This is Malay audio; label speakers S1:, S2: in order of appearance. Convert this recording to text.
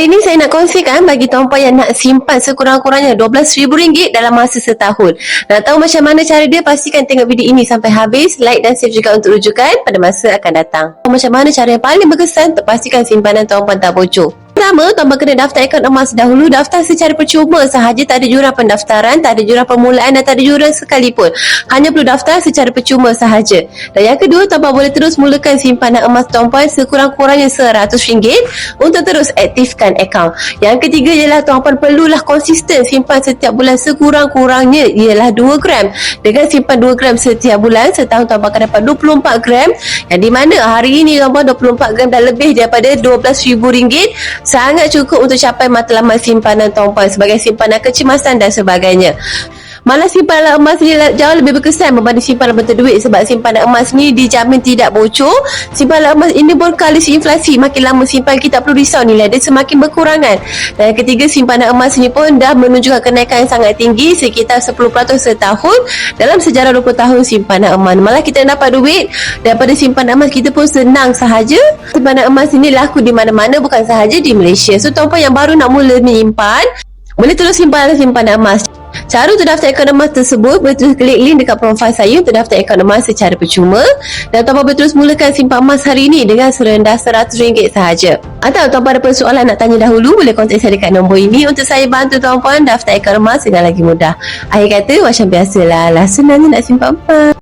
S1: Ini saya nak kongsikan bagi tuan-puan yang nak simpan sekurang-kurangnya RM12,000 dalam masa setahun. Nak tahu macam mana cara dia, pastikan tengok video ini sampai habis, like dan save juga untuk rujukan pada masa akan datang. Macam mana cara yang paling berkesan untuk pastikan simpanan tuan-puan tak bocor? Pertama, tuan-puan kena daftar akaun emas dahulu. Daftar secara percuma sahaja, tak ada juran pendaftaran, tak ada juran permulaan dan tak ada juran sekalipun. Hanya perlu daftar secara percuma sahaja. Dan yang kedua, tuan-puan boleh terus mulakan simpanan emas tuan-puan sekurang-kurangnya RM100 untuk terus aktifkan akaun. Yang ketiga ialah tuan-puan perlulah konsisten simpan setiap bulan sekurang-kurangnya ialah 2 gram. Dengan simpan 2 gram setiap bulan, setahun tuan-puan akan dapat 24 gram, yang di mana hari ini tuan-puan 24 gram dah lebih daripada RM12,000. Sangat cukup untuk capai matlamat simpanan tuan-puan sebagai simpanan kecemasan dan sebagainya. Malah simpanan emas ni jauh lebih berkesan berbanding simpanan bentuk duit, sebab simpanan emas ni dijamin tidak bocor. Simpanan emas ini pun kalisi inflasi, makin lama simpan kita tak perlu risau nilai dia semakin berkurangan. Dan yang ketiga, simpanan emas ni pun dah menunjukkan kenaikan yang sangat tinggi, sekitar 10% setahun dalam sejarah 20 tahun simpanan emas. Malah kita dapat duit daripada simpanan emas kita pun senang sahaja. Simpanan emas ini laku di mana-mana, bukan sahaja di Malaysia. So tuan-puan yang baru nak mula menyimpan, boleh terus simpan simpanan emas. Cara untuk daftar akaun emas tersebut, boleh terus klik link dekat profil saya untuk daftar akaun emas secara percuma. Dan tuan-puan boleh terus mulakan simpan emas hari ini dengan serendah RM100 sahaja. Atau tuan-puan ada persoalan nak tanya dahulu, boleh kontak saya dekat nombor ini untuk saya bantu tuan-puan daftar akaun emas dengan lagi mudah. Akhir kata, macam biasalah, senangnya nak simpan emas.